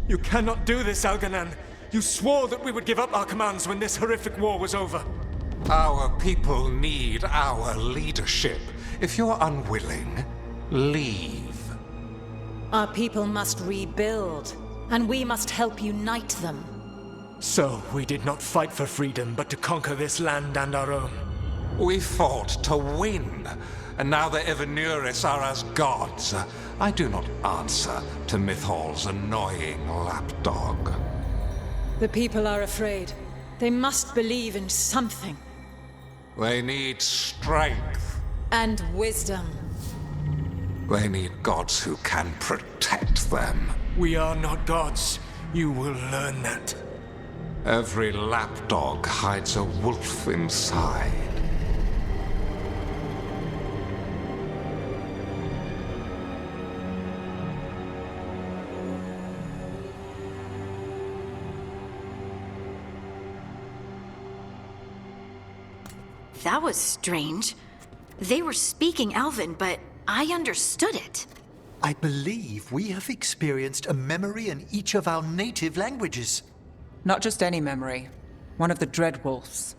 You cannot do this, Algernon. You swore that we would give up our commands when this horrific war was over. Our people need our leadership. If you're unwilling, leave. Our people must rebuild, and we must help unite them. So, we did not fight for freedom, but to conquer this land and our own. We fought to win, and now the Evenuris are as gods. I do not answer to Mythal's annoying lapdog. The people are afraid. They must believe in something. They need strength. And wisdom. They need gods who can protect them. We are not gods. You will learn that. Every lapdog hides a wolf inside. That was strange. They were speaking Elven, but I understood it. I believe we have experienced a memory in each of our native languages. Not just any memory. One of the Dreadwolves.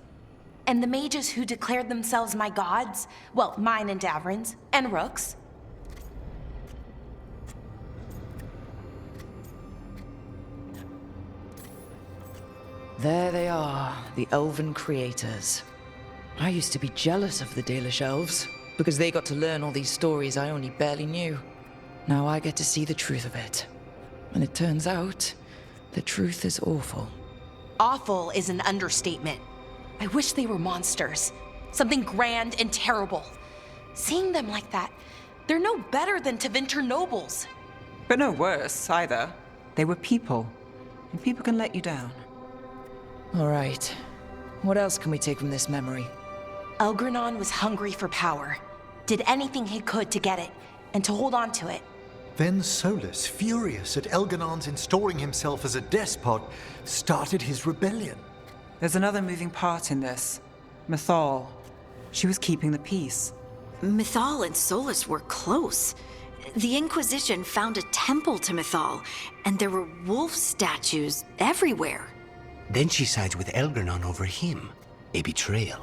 And the mages who declared themselves my gods? Well, mine and Davrin's, and Rook's. There they are, the Elven creators. I used to be jealous of the Dalish elves, because they got to learn all these stories I only barely knew. Now I get to see the truth of it. And it turns out, the truth is awful. Awful is an understatement. I wish they were monsters. Something grand and terrible. Seeing them like that, they're no better than Tevinter nobles. But no worse, either. They were people. And people can let you down. All right. What else can we take from this memory? Elgranon was hungry for power. Did anything he could to get it, and to hold on to it. Then Solas, furious at Elganon's installing himself as a despot, started his rebellion. There's another moving part in this. Mythal. She was keeping the peace. Mythal and Solas were close. The Inquisition found a temple to Mythal, and there were wolf statues everywhere. Then she sides with Elgranon over him. A betrayal.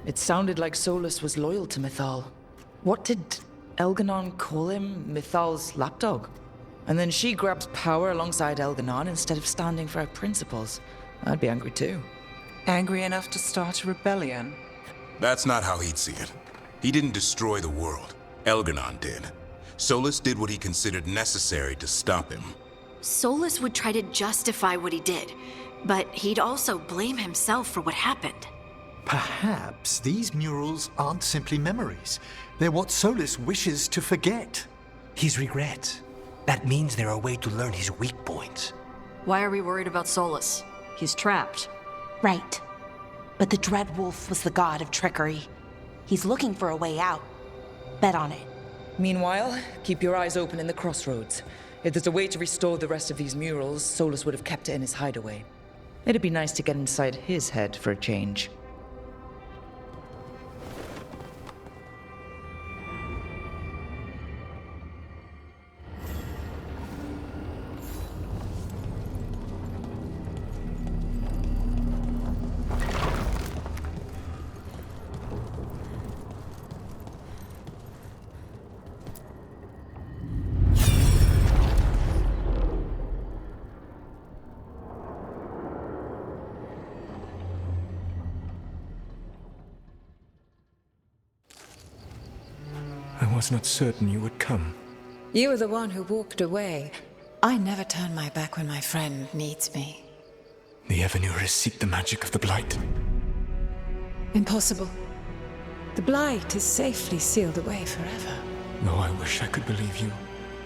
It sounded like Solas was loyal to Mythal. What did Elganon call him? Mythal's lapdog? And then she grabs power alongside Elganon instead of standing for her principles. I'd be angry too. Angry enough to start a rebellion? That's not how he'd see it. He didn't destroy the world. Elganon did. Solas did what he considered necessary to stop him. Solas would try to justify what he did, but he'd also blame himself for what happened. Perhaps these murals aren't simply memories. They're what Solas wishes to forget. His regrets. That means they're a way to learn his weak points. Why are we worried about Solas? He's trapped. Right. But the Dreadwolf was the god of trickery. He's looking for a way out. Bet on it. Meanwhile, keep your eyes open in the crossroads. If there's a way to restore the rest of these murals, Solas would have kept it in his hideaway. It'd be nice to get inside his head for a change. I was not certain you would come. You were the one who walked away. I never turn my back when my friend needs me. The Evenuris seek the magic of the Blight. Impossible. The Blight is safely sealed away forever. Though I wish I could believe you,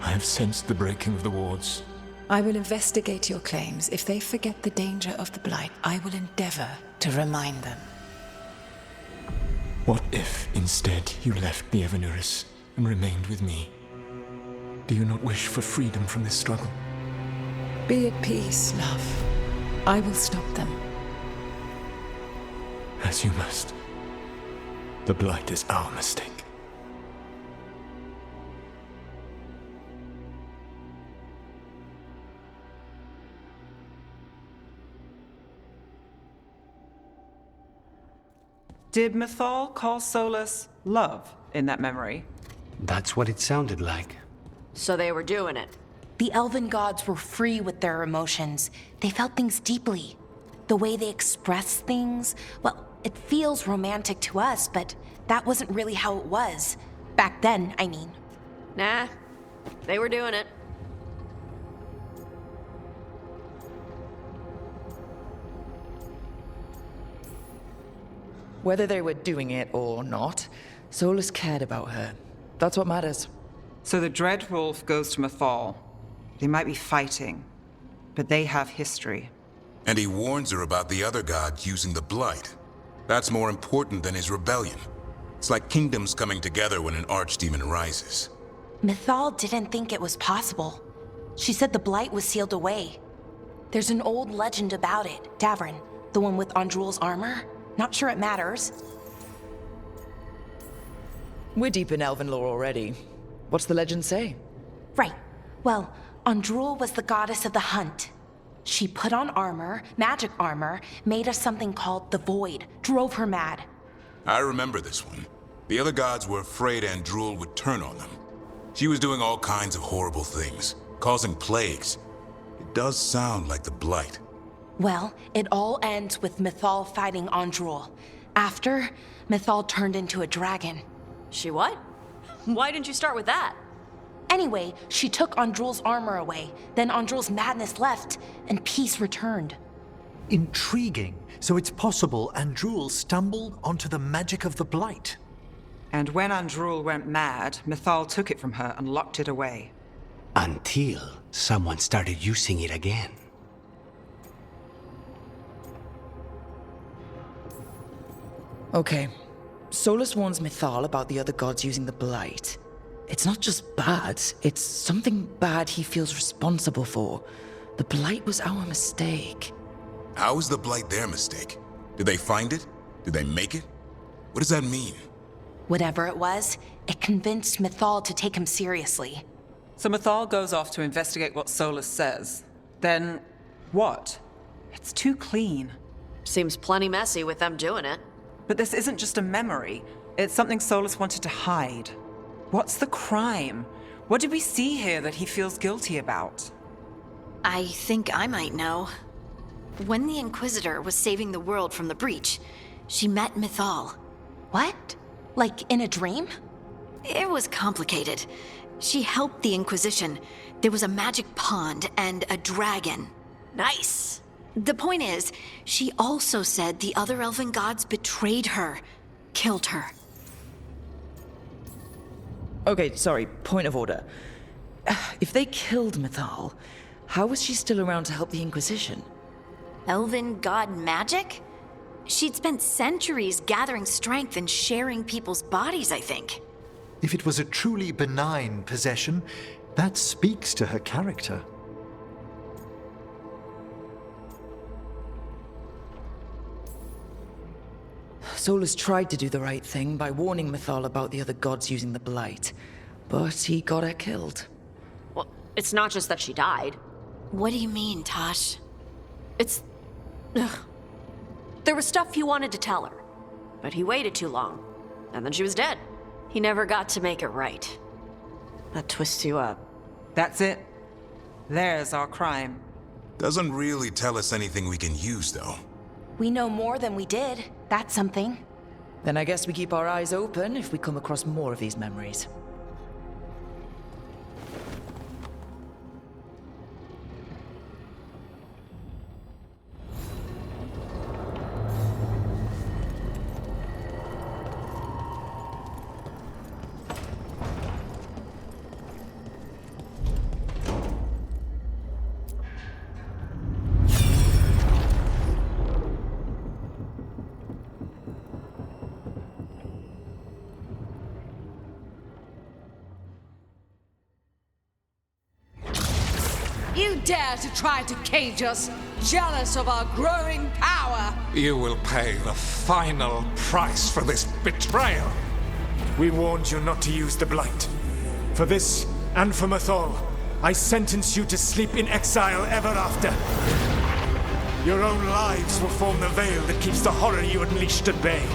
I have sensed the breaking of the wards. I will investigate your claims. If they forget the danger of the Blight, I will endeavor to remind them. What if, instead, you left the Evenuris and remained with me? Do you not wish for freedom from this struggle? Be at peace, love. I will stop them. As you must. The Blight is our mistake. Did Mythal call Solas love in that memory? That's what it sounded like. So they were doing it. The elven gods were free with their emotions. They felt things deeply. The way they expressed things, well, it feels romantic to us, but that wasn't really how it was. Back then, I mean. Nah, they were doing it. Whether they were doing it or not, Solas cared about her. That's what matters. So the Dread Wolf goes to Mythal. They might be fighting, but they have history. And he warns her about the other gods using the Blight. That's more important than his rebellion. It's like kingdoms coming together when an archdemon rises. Mythal didn't think it was possible. She said the Blight was sealed away. There's an old legend about it. Davrin, the one with Andrul's armor. Not sure it matters. We're deep in elven lore already. What's the legend say? Right. Well, Andrul was the goddess of the hunt. She put on armor, magic armor, made us something called the Void, drove her mad. I remember this one. The other gods were afraid Andrul would turn on them. She was doing all kinds of horrible things, causing plagues. It does sound like the Blight. Well, it all ends with Mythal fighting Andrul. After, Mythal turned into a dragon. She what? Why didn't you start with that? Anyway, she took Andrul's armor away. Then Andrul's madness left, and peace returned. Intriguing. So it's possible Andrul stumbled onto the magic of the Blight. And when Andrul went mad, Mythal took it from her and locked it away. Until someone started using it again. Okay. Solas warns Mythal about the other gods using the Blight. It's not just bad, it's something bad he feels responsible for. The Blight was our mistake. How is the Blight their mistake? Did they find it? Did they make it? What does that mean? Whatever it was, it convinced Mythal to take him seriously. So Mythal goes off to investigate what Solas says. Then, what? It's too clean. Seems plenty messy with them doing it. But this isn't just a memory. It's something Solas wanted to hide. What's the crime? What did we see here that he feels guilty about? I think I might know. When the Inquisitor was saving the world from the breach, she met Mythal. What? Like in a dream? It was complicated. She helped the Inquisition. There was a magic pond and a dragon. Nice. The point is, she also said the other elven gods betrayed her, killed her. Okay, sorry, point of order. If they killed Mythal, how was she still around to help the Inquisition? Elven god magic? She'd spent centuries gathering strength and sharing people's bodies, I think. If it was a truly benign possession, that speaks to her character. Solas tried to do the right thing by warning Mythal about the other gods using the Blight, but he got her killed. Well, it's not just that she died. What do you mean, Tosh? It's... Ugh. There was stuff he wanted to tell her, but he waited too long, and then she was dead. He never got to make it right. That twists you up. That's it. There's our crime. Doesn't really tell us anything we can use, though. We know more than we did. That's something. Then I guess we keep our eyes open if we come across more of these memories. You dare to try to cage us, jealous of our growing power! You will pay the final price for this betrayal. We warned you not to use the Blight. For this, and for Mythal, I sentence you to sleep in exile ever after. Your own lives will form the veil that keeps the horror you unleashed at bay.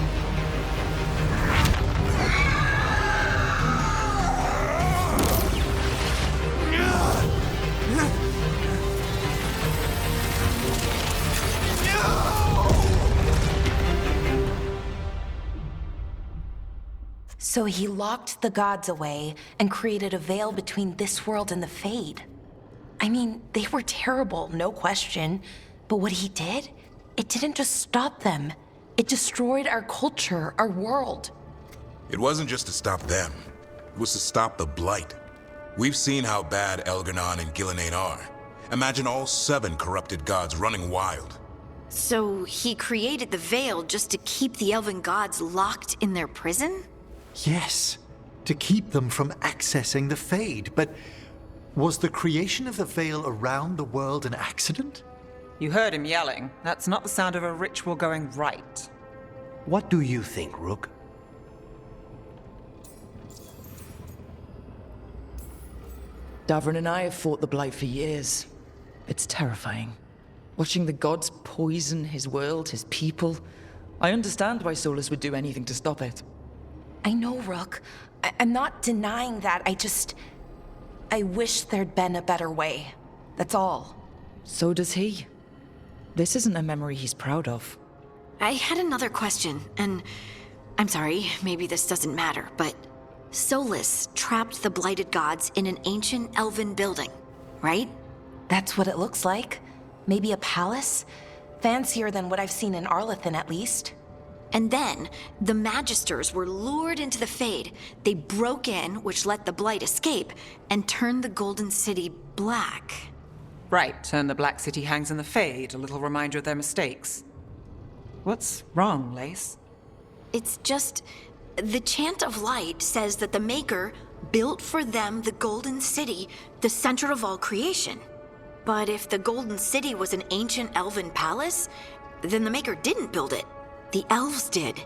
So he locked the gods away and created a veil between this world and the Fade. I mean, they were terrible, no question. But what he did, it didn't just stop them. It destroyed our culture, our world. It wasn't just to stop them. It was to stop the Blight. We've seen how bad Elganon and Gillenane are. Imagine all 7 corrupted gods running wild. So he created the Veil just to keep the elven gods locked in their prison? Yes, to keep them from accessing the Fade. But was the creation of the Veil around the world an accident? You heard him yelling. That's not the sound of a ritual going right. What do you think, Rook? Davrin and I have fought the Blight for years. It's terrifying. Watching the gods poison his world, his people. I understand why Solas would do anything to stop it. I know, Rook. I'm not denying that. I wish there'd been a better way. That's all. So does he. This isn't a memory he's proud of. I had another question, and I'm sorry, maybe this doesn't matter, but Solas trapped the blighted gods in an ancient elven building, right? That's what it looks like. Maybe a palace? Fancier than what I've seen in Arlethan, at least. And then, the Magisters were lured into the Fade. They broke in, which let the Blight escape, and turned the Golden City black. Right, and the Black City hangs in the Fade, a little reminder of their mistakes. What's wrong, Lace? It's just... the Chant of Light says that the Maker built for them the Golden City, the center of all creation. But if the Golden City was an ancient elven palace, then the Maker didn't build it. The elves did.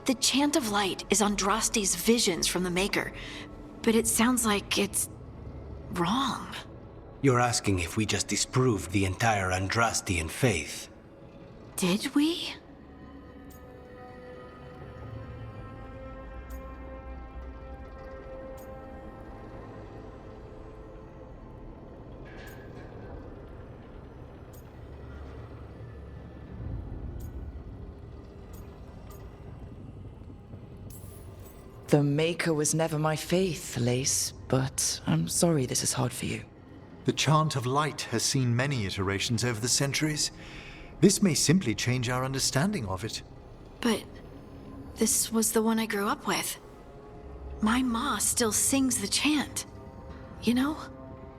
The Chant of Light is Andraste's visions from the Maker, but it sounds like it's wrong. You're asking if we just disproved the entire Andrastian faith. Did we? The Maker was never my faith, Lace, but I'm sorry this is hard for you. The Chant of Light has seen many iterations over the centuries. This may simply change our understanding of it. But this was the one I grew up with. My ma still sings the chant. You know?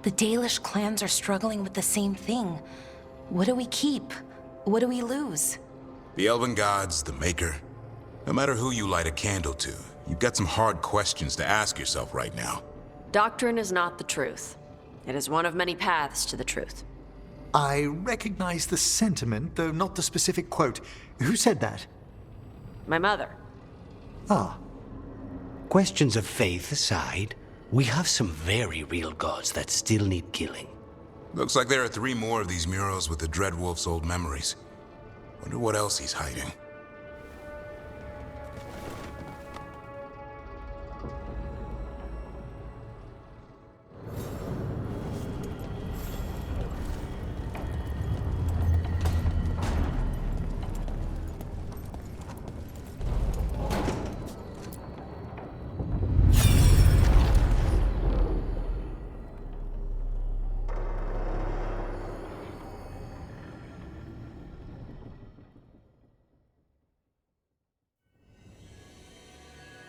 The Dalish clans are struggling with the same thing. What do we keep? What do we lose? The elven gods, the Maker. No matter who you light a candle to, you've got some hard questions to ask yourself right now. Doctrine is not the truth. It is one of many paths to the truth. I recognize the sentiment, though not the specific quote. Who said that? My mother. Ah. Questions of faith aside, we have some very real gods that still need killing. Looks like there are 3 more of these murals with the Dreadwolf's old memories. Wonder what else he's hiding.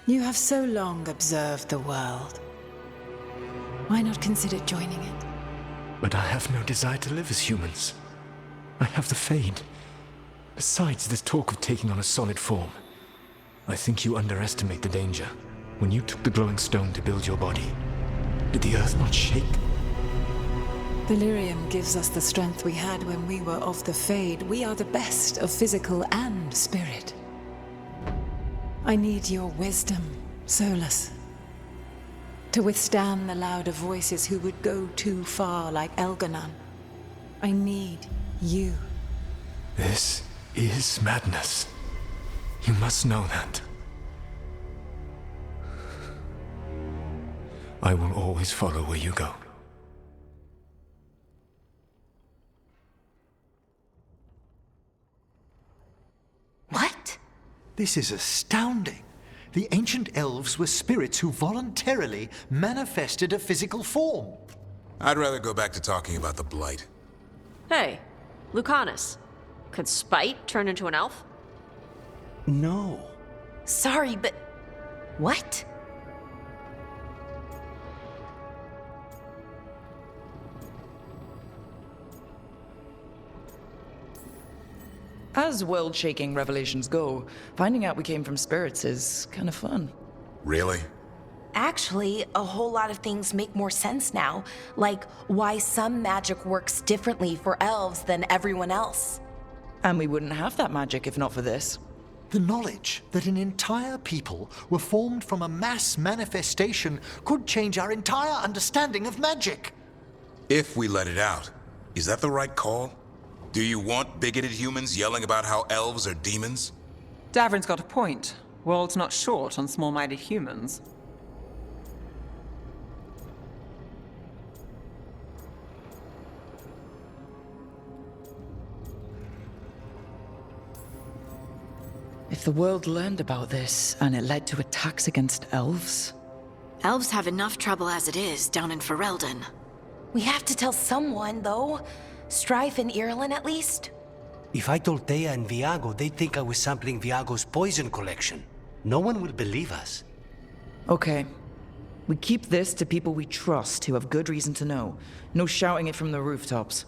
You have so long observed the world. Why not consider joining it? But I have no desire to live as humans. I have the Fade. Besides, there's talk of taking on a solid form. I think you underestimate the danger. When you took the glowing stone to build your body, did the earth not shake? Delirium gives us the strength we had when we were of the Fade. We are the best of physical and spirit. I need your wisdom, Solas. To withstand the louder voices who would go too far like Elganon. I need you. This is madness. You must know that. I will always follow where you go. What? This is astounding. The ancient elves were spirits who voluntarily manifested a physical form. I'd rather go back to talking about the Blight. Hey, Lucanus. Could Spite turn into an elf? No. Sorry, but... what? As world-shaking revelations go, finding out we came from spirits is kind of fun. Really? Actually, a whole lot of things make more sense now, like why some magic works differently for elves than everyone else. And we wouldn't have that magic if not for this. The knowledge that an entire people were formed from a mass manifestation could change our entire understanding of magic. If we let it out, is that the right call? Do you want bigoted humans yelling about how elves are demons? Davrin's got a point. World's not short on small-minded humans. If the world learned about this and it led to attacks against elves... Elves have enough trouble as it is down in Ferelden. We have to tell someone, though. Strife and Irulan, at least. If I told Thea and Viago, they'd think I was sampling Viago's poison collection. No one will believe us. Okay. We keep this to people we trust who have good reason to know. No shouting it from the rooftops.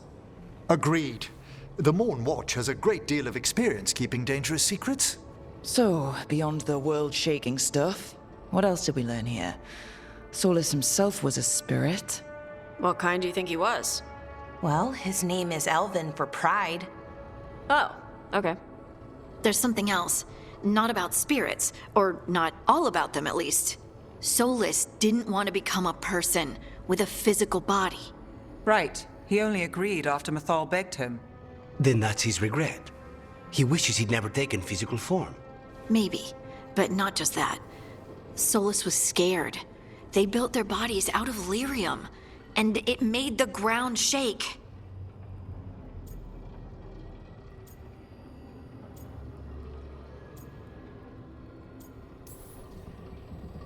Agreed. The Morn Watch has a great deal of experience keeping dangerous secrets. So, beyond the world-shaking stuff, what else did we learn here? Solas himself was a spirit. What kind do you think he was? Well, his name is Elven for pride. Oh, okay. There's something else. Not about spirits, or not all about them at least. Solas didn't want to become a person with a physical body. Right. He only agreed after Mythal begged him. Then that's his regret. He wishes he'd never taken physical form. Maybe, but not just that. Solas was scared. They built their bodies out of lyrium, and it made the ground shake.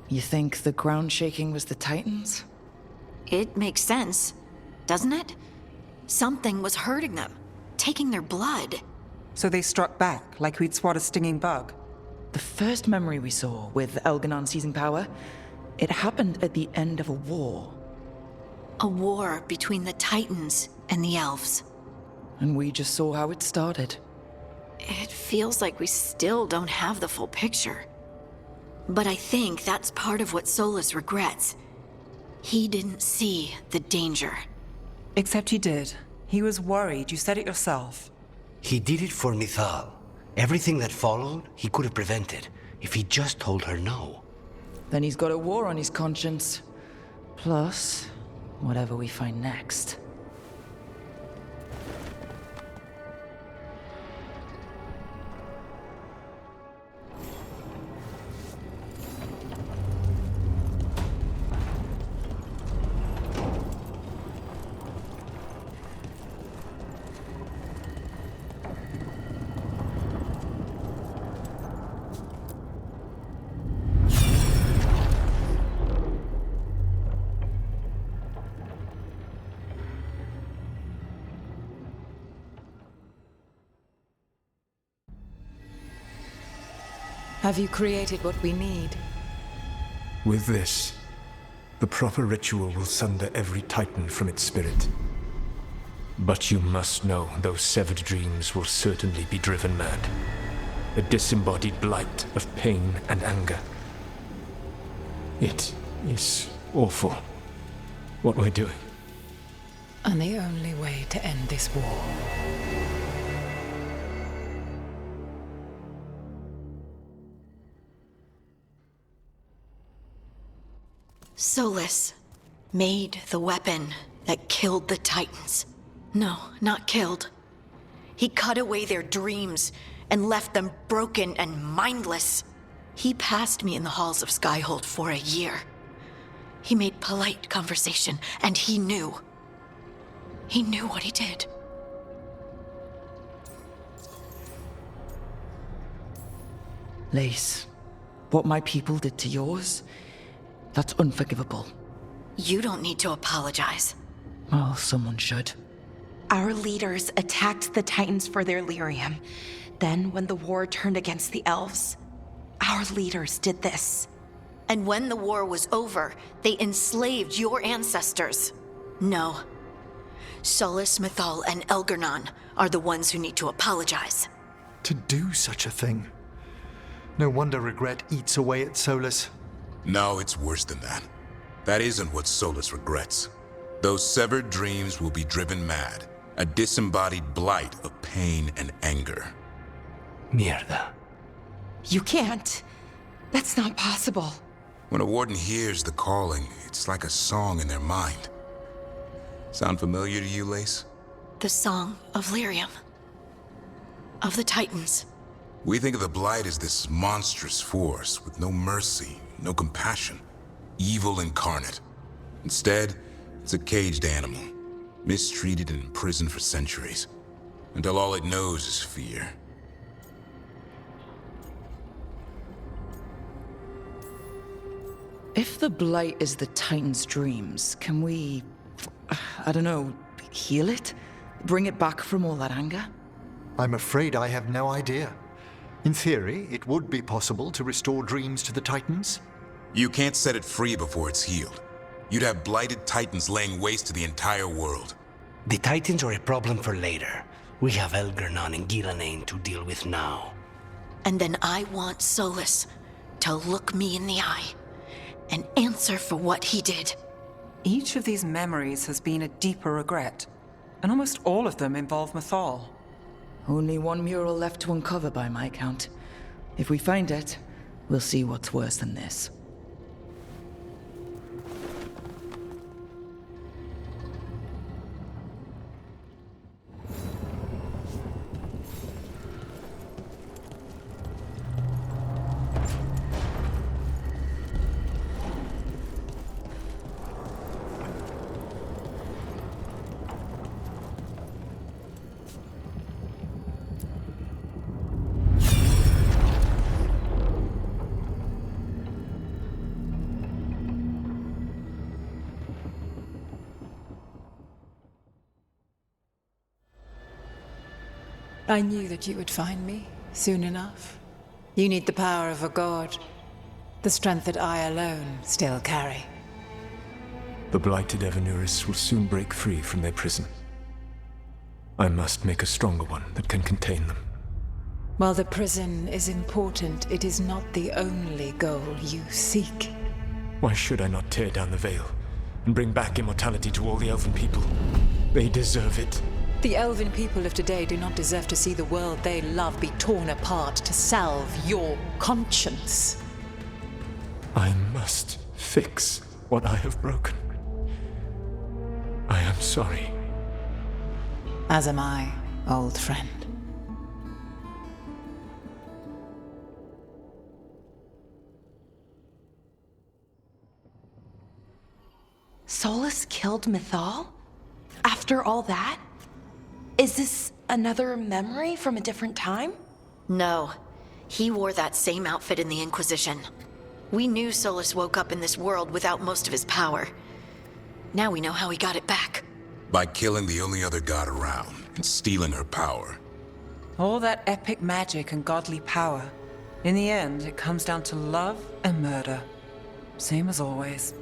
You think the ground shaking was the Titans? It makes sense, doesn't it? Something was hurting them, taking their blood. So they struck back, like we'd swat a stinging bug. The first memory we saw, with Elganon seizing power, it happened at the end of a war. A war between the Titans and the elves. And we just saw how it started. It feels like we still don't have the full picture. But I think that's part of what Solas regrets. He didn't see the danger. Except he did. He was worried, you said it yourself. He did it for Mythal. Everything that followed, he could have prevented, if he just told her no. Then he's got a war on his conscience. Plus, whatever we find next. Have you created what we need? With this, the proper ritual will sunder every Titan from its spirit. But you must know those severed dreams will certainly be driven mad. A disembodied blight of pain and anger. It is awful, what we're doing. And the only way to end this war. Solas made the weapon that killed the Titans. No, not killed. He cut away their dreams and left them broken and mindless. He passed me in the halls of Skyhold for a year. He made polite conversation, and he knew. He knew what he did. Lace, what my people did to yours, that's unforgivable. You don't need to apologize. Well, someone should. Our leaders attacked the Titans for their lyrium. Then, when the war turned against the elves, our leaders did this. And when the war was over, they enslaved your ancestors. No. Solas, Mythal, and Elgar'nan are the ones who need to apologize. To do such a thing. No wonder regret eats away at Solas. No, it's worse than that. That isn't what Solas regrets. Those severed dreams will be driven mad. A disembodied blight of pain and anger. Mierda. You can't. That's not possible. When a warden hears the calling, it's like a song in their mind. Sound familiar to you, Lace? The song of lyrium. Of the Titans. We think of the Blight as this monstrous force with no mercy, no compassion. Evil incarnate. Instead, it's a caged animal. Mistreated and imprisoned for centuries. Until all it knows is fear. If the Blight is the Titan's dreams, can we, I don't know, heal it? Bring it back from all that anger? I'm afraid I have no idea. In theory, it would be possible to restore dreams to the Titans. You can't set it free before it's healed. You'd have blighted Titans laying waste to the entire world. The Titans are a problem for later. We have Elgar'nan and Gil'Anain to deal with now. And then I want Solas to look me in the eye and answer for what he did. Each of these memories has been a deeper regret, and almost all of them involve Mythal. Only one mural left to uncover by my count. If we find it, we'll see what's worse than this. I knew that you would find me soon enough. You need the power of a god, the strength that I alone still carry. The blighted Evanuris will soon break free from their prison. I must make a stronger one that can contain them. While the prison is important, it is not the only goal you seek. Why should I not tear down the veil and bring back immortality to all the elven people? They deserve it. The elven people of today do not deserve to see the world they love be torn apart to salve your conscience. I must fix what I have broken. I am sorry. As am I, old friend. Solas killed Mythal? After all that? Is this another memory from a different time? No. He wore that same outfit in the Inquisition. We knew Solas woke up in this world without most of his power. Now we know how he got it back. By killing the only other god around and stealing her power. All that epic magic and godly power. In the end, it comes down to love and murder. Same as always.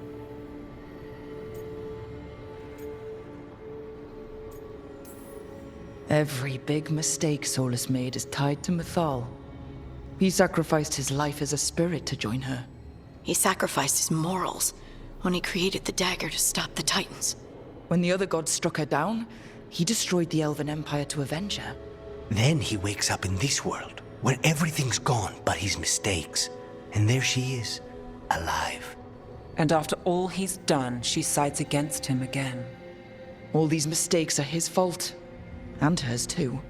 Every big mistake Solas made is tied to Mythal. He sacrificed his life as a spirit to join her. He sacrificed his morals when he created the dagger to stop the Titans. When the other gods struck her down, he destroyed the Elven Empire to avenge her. Then he wakes up in this world, where everything's gone but his mistakes. And there she is, alive. And after all he's done, she sides against him again. All these mistakes are his fault. And hers too.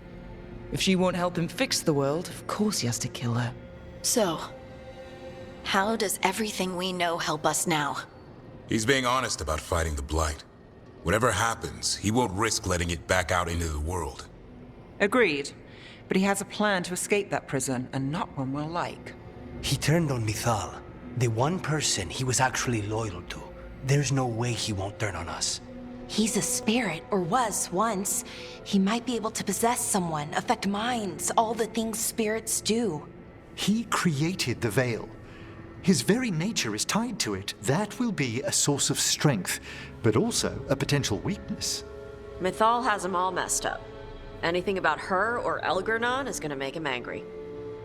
If she won't help him fix the world, of course he has to kill her. So, how does everything we know help us now? He's being honest about fighting the Blight. Whatever happens, he won't risk letting it back out into the world. Agreed. But he has a plan to escape that prison, and not one we'll like. He turned on Mythal, the one person he was actually loyal to. There's no way he won't turn on us. He's a spirit, or was once. He might be able to possess someone, affect minds, all the things spirits do. He created the Veil. His very nature is tied to it. That will be a source of strength, but also a potential weakness. Mythal has him all messed up. Anything about her or Elgernon is gonna make him angry.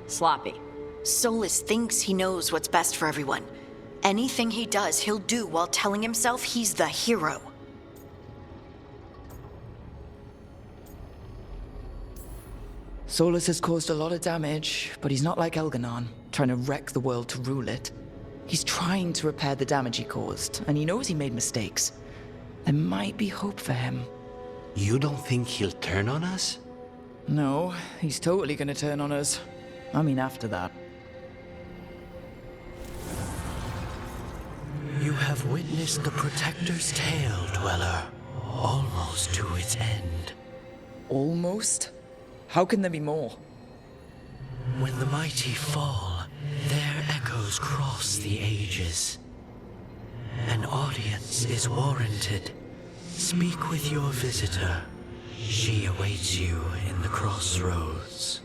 Sloppy. Solas thinks he knows what's best for everyone. Anything he does, he'll do while telling himself he's the hero. Solas has caused a lot of damage, but he's not like Elgernon, trying to wreck the world to rule it. He's trying to repair the damage he caused, and he knows he made mistakes. There might be hope for him. You don't think he'll turn on us? No, he's totally gonna turn on us. I mean, after that. You have witnessed the Protector's tale, Dweller, almost to its end. Almost? How can there be more? When the mighty fall, their echoes cross the ages. An audience is warranted. Speak with your visitor. She awaits you in the crossroads.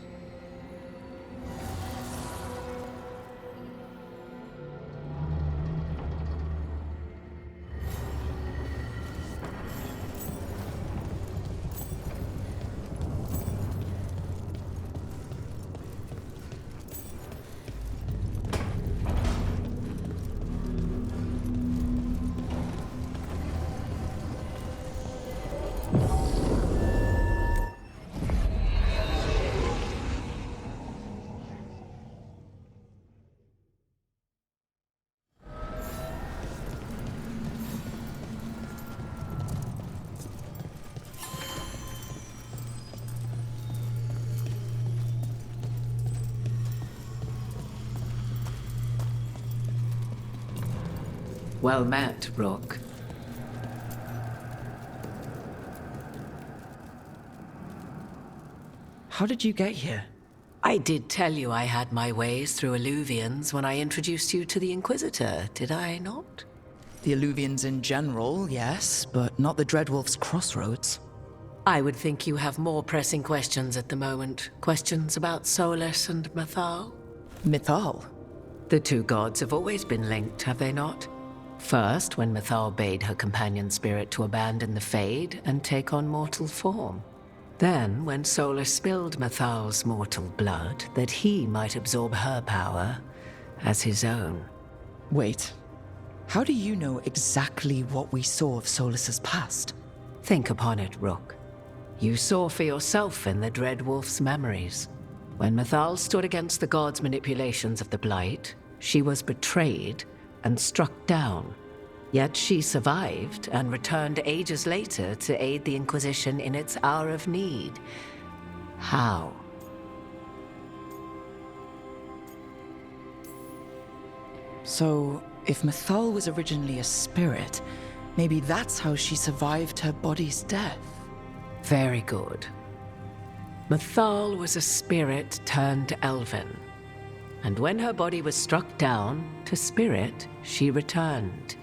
Well met, Rook. How did you get here? I did tell you I had my ways through Illuvians when I introduced you to the Inquisitor, did I not? The Illuvians in general, yes, but not the Dreadwolf's crossroads. I would think you have more pressing questions at the moment. Questions about Solas and Mythal? Mythal? The two gods have always been linked, have they not? First, when Mythal bade her companion spirit to abandon the Fade and take on mortal form. Then, when Solas spilled Mythal's mortal blood, that he might absorb her power as his own. Wait, how do you know exactly what we saw of Solas's past? Think upon it, Rook. You saw for yourself in the Dreadwolf's memories. When Mythal stood against the gods' manipulations of the Blight, she was betrayed and struck down. Yet she survived and returned ages later to aid the Inquisition in its hour of need. How? So, if Mythal was originally a spirit, maybe that's how she survived her body's death. Very good. Mythal was a spirit turned elven. And when her body was struck down, to spirit, she returned.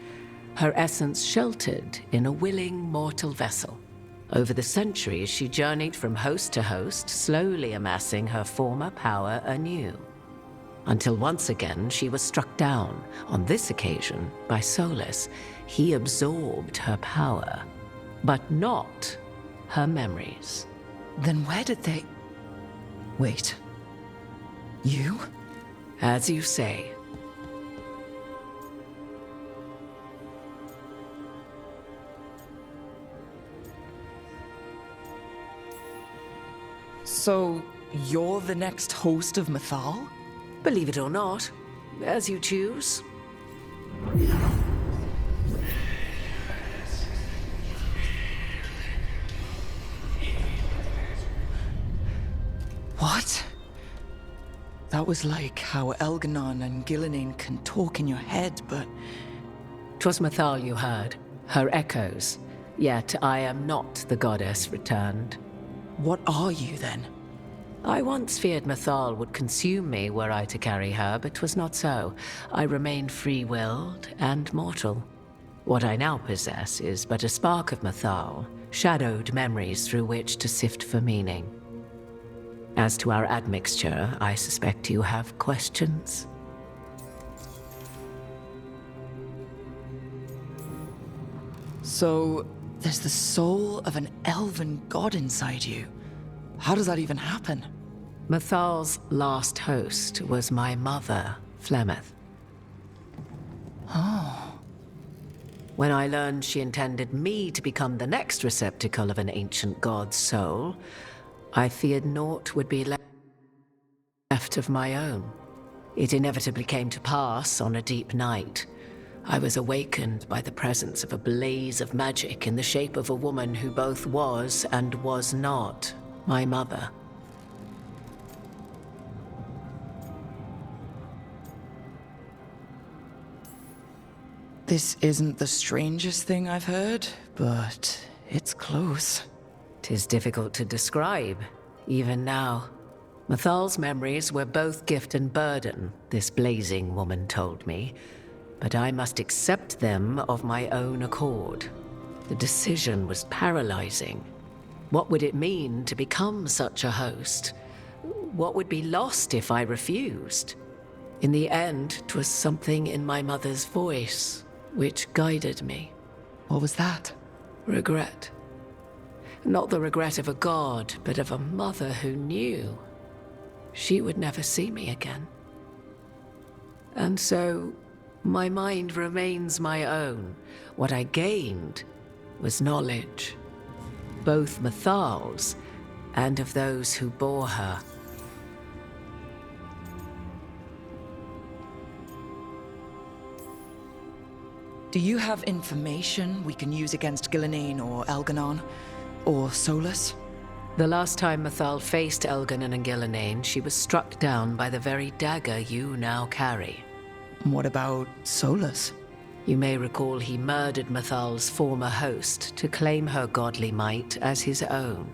Her essence sheltered in a willing mortal vessel. Over the centuries, she journeyed from host to host, slowly amassing her former power anew. Until once again, she was struck down, on this occasion, by Solas. He absorbed her power, but not her memories. Then where did they... Wait. You? As you say. So, you're the next host of Mythal? Believe it or not, as you choose. What? That was like how Elgernon and Gillinan can talk in your head, but... 'Twas Mythal you heard, her echoes. Yet I am not the goddess returned. What are you, then? I once feared Mythal would consume me were I to carry her, but 'twas not so. I remained free-willed and mortal. What I now possess is but a spark of Mythal, shadowed memories through which to sift for meaning. As to our admixture, I suspect you have questions. So, there's the soul of an elven god inside you. How does that even happen? Mythal's last host was my mother, Flemeth. Oh. When I learned she intended me to become the next receptacle of an ancient god's soul, I feared naught would be left of my own. It inevitably came to pass on a deep night. I was awakened by the presence of a blaze of magic in the shape of a woman who both was and was not my mother. This isn't the strangest thing I've heard, but it's close. 'Tis difficult to describe, even now. Mythal's memories were both gift and burden, this blazing woman told me, but I must accept them of my own accord. The decision was paralyzing. What would it mean to become such a host? What would be lost if I refused? In the end, 'twas something in my mother's voice which guided me. What was that? Regret. Not the regret of a god, but of a mother who knew she would never see me again. And so, my mind remains my own. What I gained was knowledge, both Mythal's and of those who bore her. Do you have information we can use against Gillenane or Elganon? Or Solas? The last time Mythal faced Elganon and Gillenane, she was struck down by the very dagger you now carry. What about Solas? You may recall he murdered Mythal's former host to claim her godly might as his own.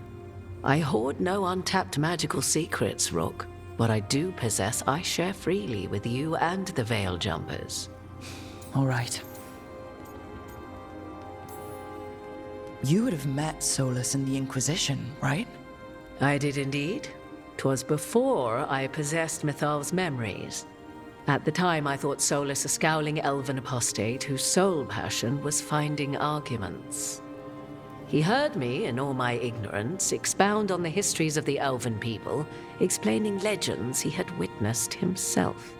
I hoard no untapped magical secrets, Rook. What I do possess, I share freely with you and the Veil Jumpers. All right. You would have met Solas in the Inquisition, right? I did indeed. 'Twas before I possessed Mythal's memories. At the time, I thought Solas a scowling elven apostate whose sole passion was finding arguments. He heard me, in all my ignorance, expound on the histories of the elven people, explaining legends he had witnessed himself.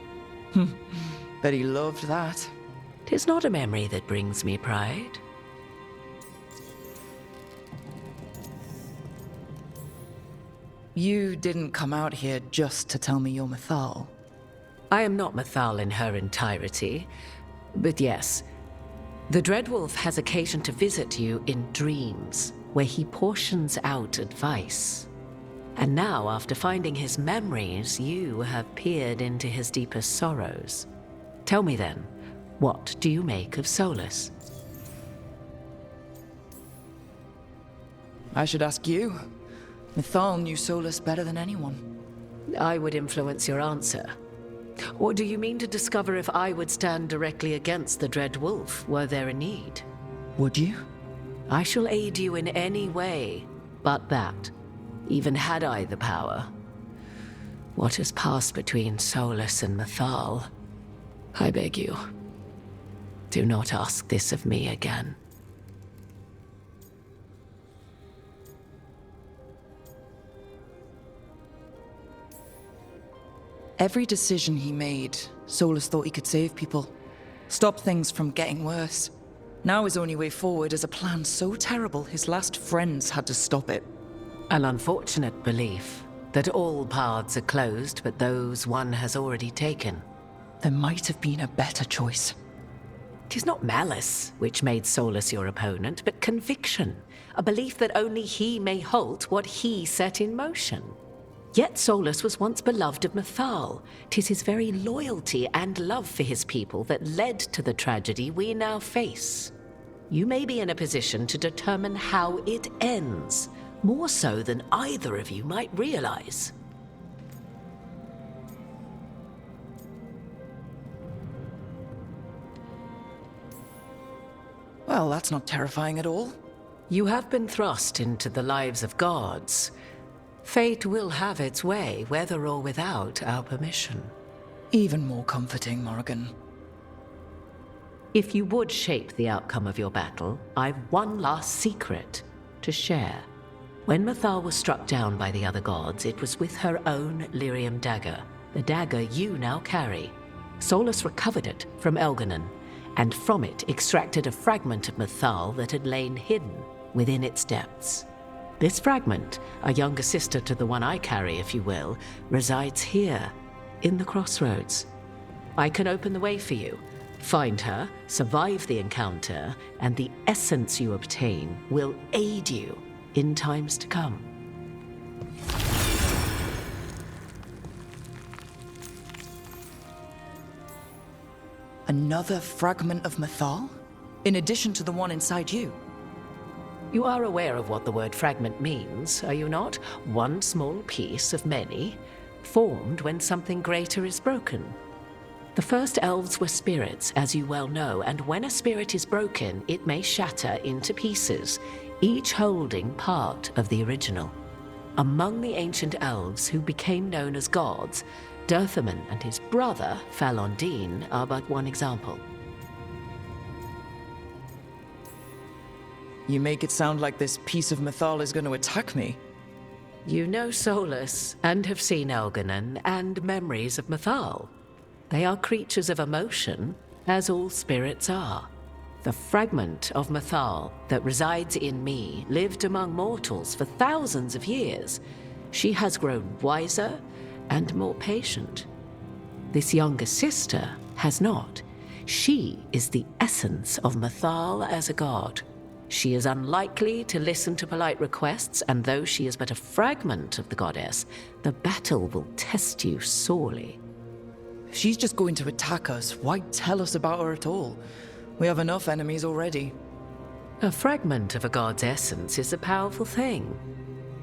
Bet he loved that. 'Tis not a memory that brings me pride. You didn't come out here just to tell me you're Mythal. I am not Mythal in her entirety, but yes, the Dreadwolf has occasion to visit you in dreams, where he portions out advice. And now, after finding his memories, you have peered into his deepest sorrows. Tell me then, what do you make of Solas? I should ask you. Mythal knew Solas better than anyone. I would influence your answer. Or do you mean to discover if I would stand directly against the Dread Wolf were there a need? Would you? I shall aid you in any way but that, even had I the power. What has passed between Solas and Mythal, I beg you, do not ask this of me again. Every decision he made, Solas thought he could save people. Stop things from getting worse. Now his only way forward is a plan so terrible his last friends had to stop it. An unfortunate belief that all paths are closed but those one has already taken. There might have been a better choice. 'Tis not malice which made Solas your opponent, but conviction, a belief that only he may halt what he set in motion. Yet Solas was once beloved of Mythal. 'Tis his very loyalty and love for his people that led to the tragedy we now face. You may be in a position to determine how it ends, more so than either of you might realize. Well, that's not terrifying at all. You have been thrust into the lives of gods. Fate will have its way, whether or without our permission. Even more comforting, Morrigan. If you would shape the outcome of your battle, I've one last secret to share. When Mythal was struck down by the other gods, it was with her own lyrium dagger, the dagger you now carry. Solas recovered it from Elganon, and from it extracted a fragment of Mythal that had lain hidden within its depths. This fragment, a younger sister to the one I carry, if you will, resides here, in the crossroads. I can open the way for you. Find her, survive the encounter, and the essence you obtain will aid you in times to come. Another fragment of Mythal? In addition to the one inside you? You are aware of what the word fragment means, are you not? One small piece of many, formed when something greater is broken. The first elves were spirits, as you well know, and when a spirit is broken, it may shatter into pieces, each holding part of the original. Among the ancient elves who became known as gods, Dirthaman and his brother, Falondine, are but one example. You make it sound like this piece of Mythal is going to attack me. You know Solas, and have seen Elganon, and memories of Mythal. They are creatures of emotion, as all spirits are. The fragment of Mythal that resides in me lived among mortals for thousands of years. She has grown wiser and more patient. This younger sister has not. She is the essence of Mythal as a god. She is unlikely to listen to polite requests, and though she is but a fragment of the goddess, the battle will test you sorely. If she's just going to attack us, why tell us about her at all? We have enough enemies already. A fragment of a god's essence is a powerful thing.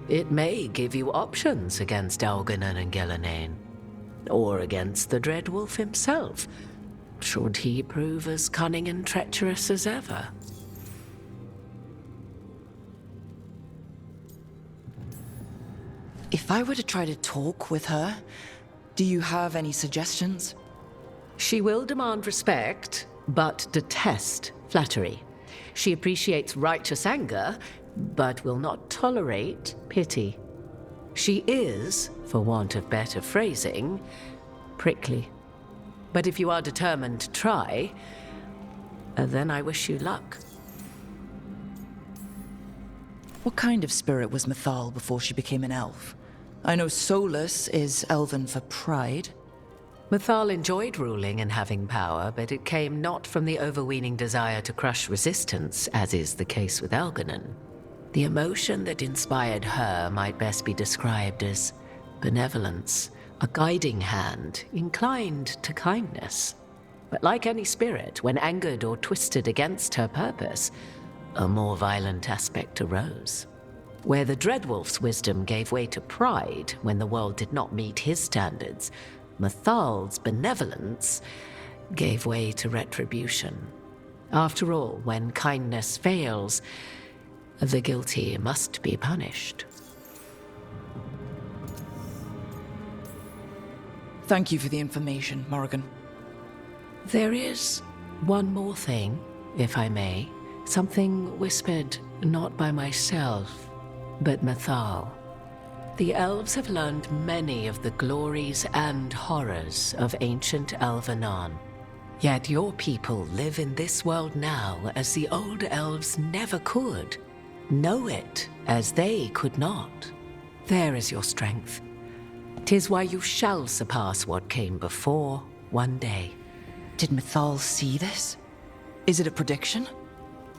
It may give you options against Elganon and Ghilanane, or against the Dreadwolf himself, should he prove as cunning and treacherous as ever. If I were to try to talk with her, do you have any suggestions? She will demand respect, but detest flattery. She appreciates righteous anger, but will not tolerate pity. She is, for want of better phrasing, prickly. But if you are determined to try, then I wish you luck. What kind of spirit was Mythal before she became an elf? I know Solas is elven for pride. Mythal enjoyed ruling and having power, but it came not from the overweening desire to crush resistance, as is the case with Elganon. The emotion that inspired her might best be described as benevolence, a guiding hand, inclined to kindness. But like any spirit, when angered or twisted against her purpose, a more violent aspect arose. Where the Dreadwolf's wisdom gave way to pride when the world did not meet his standards, Mythal's benevolence gave way to retribution. After all, when kindness fails, the guilty must be punished. Thank you for the information, Morrigan. There is one more thing, if I may. Something whispered not by myself, but Mythal. The elves have learned many of the glories and horrors of ancient Elvenon. Yet your people live in this world now as the old elves never could. Know it as they could not. There is your strength. 'Tis why you shall surpass what came before one day. Did Mythal see this? Is it a prediction?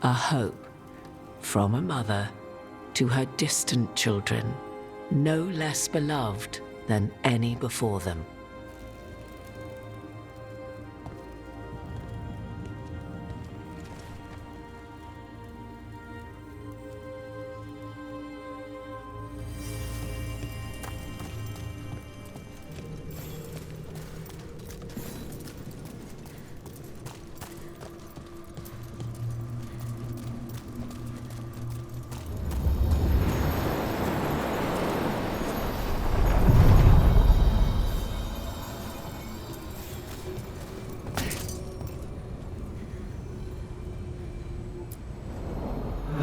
A hope from a mother to her distant children, no less beloved than any before them.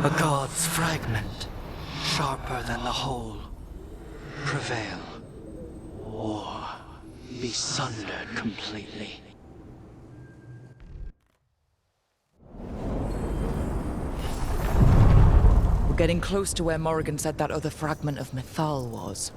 A god's fragment, sharper than the whole. Prevail, or be sundered completely. We're getting close to where Morrigan said that other fragment of Mythal was.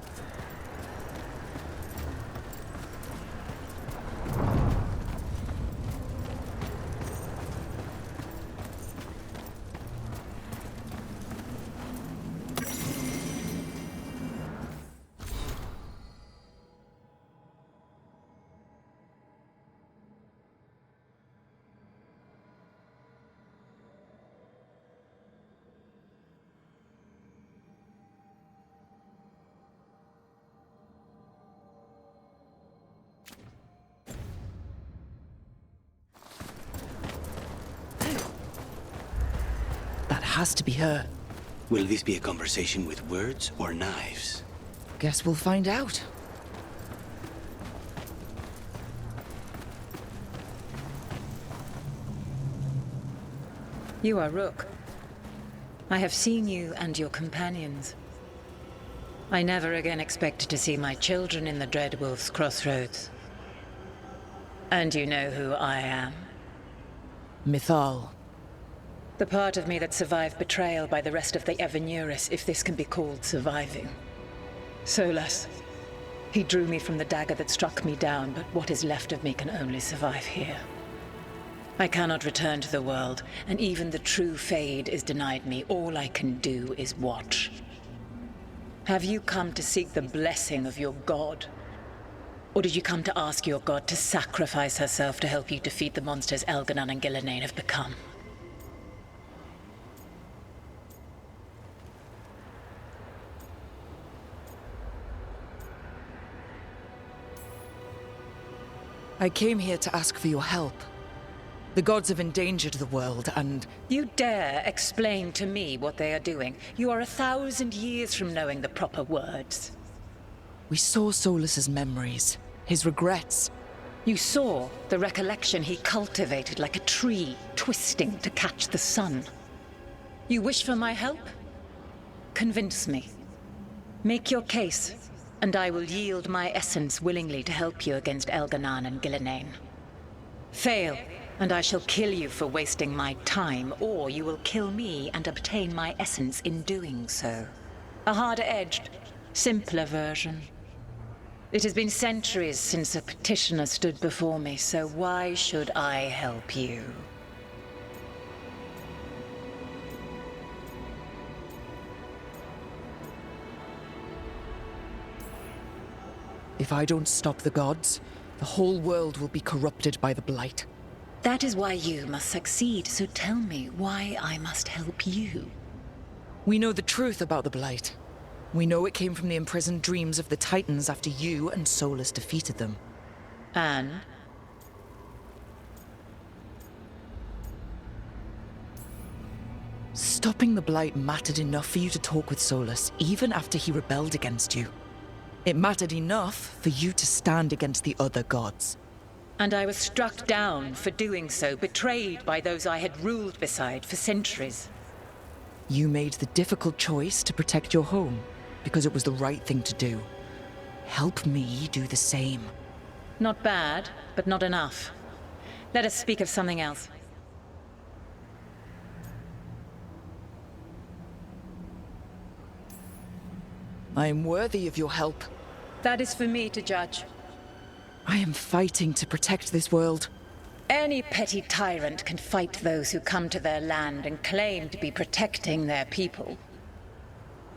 Has to be her. Will this be a conversation with words or knives? Guess we'll find out. You are Rook. I have seen you and your companions. I never again expected to see my children in the Dreadwolf's crossroads. And you know who I am. Mythal. The part of me that survived betrayal by the rest of the Evanuris, if this can be called surviving. Solas. He drew me from the dagger that struck me down, but what is left of me can only survive here. I cannot return to the world, and even the true Fade is denied me. All I can do is watch. Have you come to seek the blessing of your god? Or did you come to ask your god to sacrifice herself to help you defeat the monsters Elganan and Gillenane have become? I came here to ask for your help. The gods have endangered the world, and... You dare explain to me what they are doing? You are 1,000 years from knowing the proper words. We saw Solas's memories, his regrets. You saw the recollection he cultivated like a tree, twisting to catch the sun. You wish for my help? Convince me. Make your case. And I will yield my essence willingly to help you against Elganan and Gillenane. Fail, and I shall kill you for wasting my time, or you will kill me and obtain my essence in doing so. A harder-edged, simpler version. It has been centuries since a petitioner stood before me, so why should I help you? If I don't stop the gods, the whole world will be corrupted by the Blight. That is why you must succeed, so tell me why I must help you. We know the truth about the Blight. We know it came from the imprisoned dreams of the Titans after you and Solas defeated them. And? Stopping the Blight mattered enough for you to talk with Solas, even after he rebelled against you. It mattered enough for you to stand against the other gods. And I was struck down for doing so, betrayed by those I had ruled beside for centuries. You made the difficult choice to protect your home, because it was the right thing to do. Help me do the same. Not bad, but not enough. Let us speak of something else. I am worthy of your help. That is for me to judge. I am fighting to protect this world. Any petty tyrant can fight those who come to their land and claim to be protecting their people.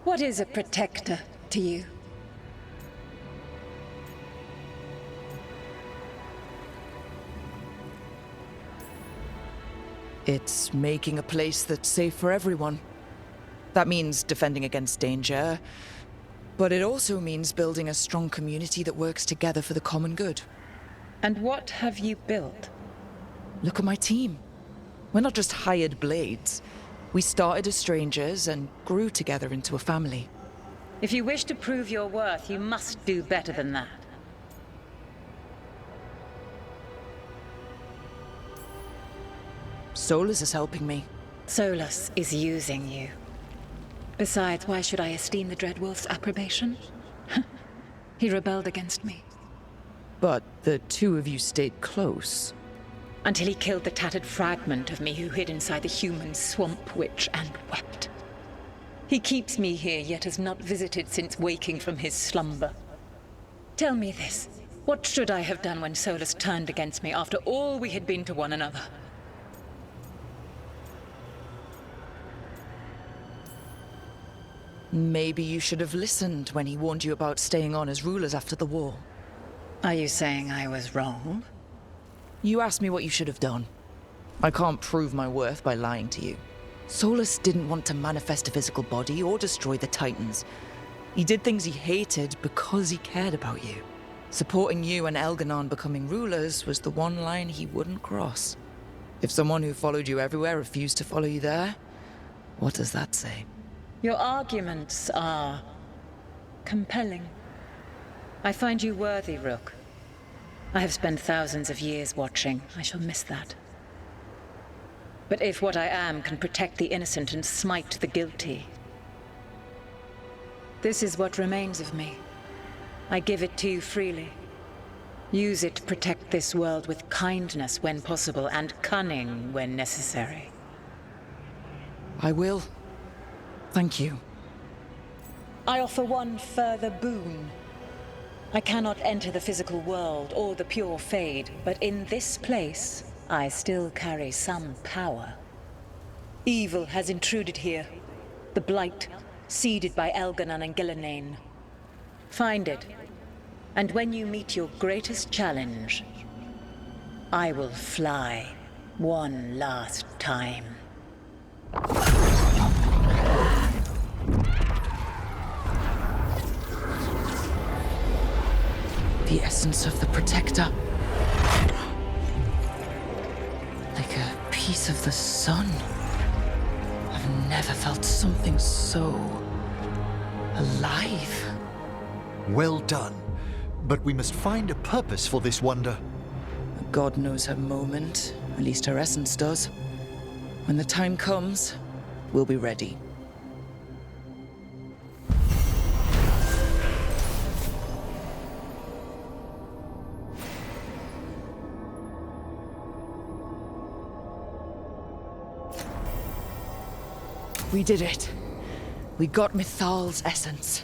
What is a protector to you? It's making a place that's safe for everyone. That means defending against danger, but it also means building a strong community that works together for the common good. And what have you built? Look at my team. We're not just hired blades. We started as strangers and grew together into a family. If you wish to prove your worth, you must do better than that. Solas is helping me. Solas is using you. Besides, why should I esteem the Dreadwolf's approbation? He rebelled against me. But the two of you stayed close. Until he killed the tattered fragment of me who hid inside the human swamp witch and wept. He keeps me here, yet has not visited since waking from his slumber. Tell me this. What should I have done when Solas turned against me after all we had been to one another? Maybe you should have listened when he warned you about staying on as rulers after the war. Are you saying I was wrong? You asked me what you should have done. I can't prove my worth by lying to you. Solas didn't want to manifest a physical body or destroy the Titans. He did things he hated because he cared about you. Supporting you and Elganon becoming rulers was the one line he wouldn't cross. If someone who followed you everywhere refused to follow you there, what does that say? Your arguments are compelling. I find you worthy, Rook. I have spent thousands of years watching. I shall miss that. But if what I am can protect the innocent and smite the guilty, this is what remains of me. I give it to you freely. Use it to protect this world with kindness when possible and cunning when necessary. I will. Thank you. I offer one further boon. I cannot enter the physical world or the pure Fade, but in this place, I still carry some power. Evil has intruded here. The Blight, seeded by Elganon and Gillenane. Find it, and when you meet your greatest challenge, I will fly one last time. The essence of the Protector. Like a piece of the sun. I've never felt something so alive. Well done. But we must find a purpose for this wonder. God knows her moment. At least her essence does. When the time comes, we'll be ready. We did it. We got Mythal's essence.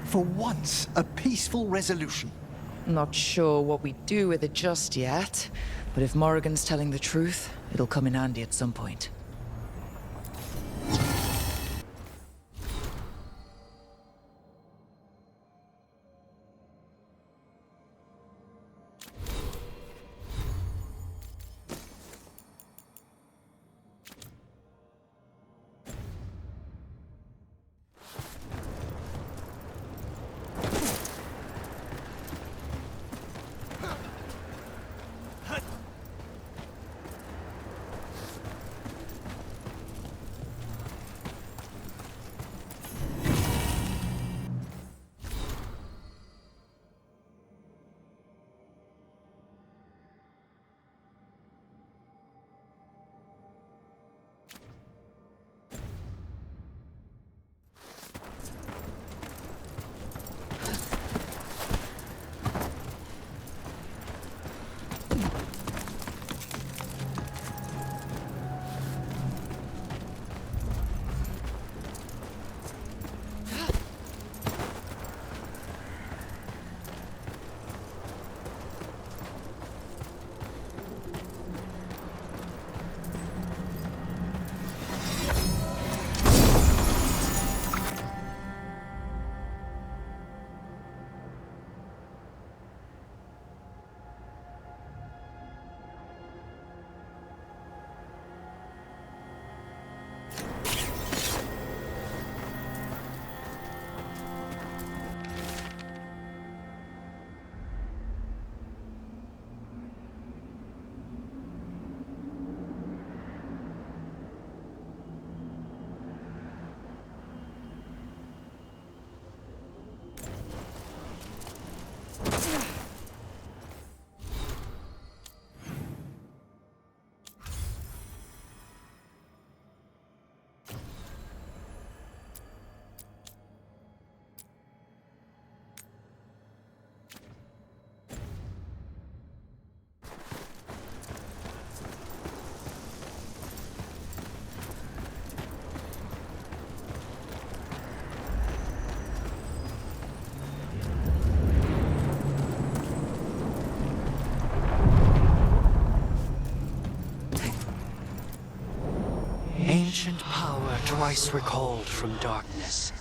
For once, a peaceful resolution. Not sure what we do with it just yet, but if Morrigan's telling the truth, it'll come in handy at some point. Power twice recalled from darkness.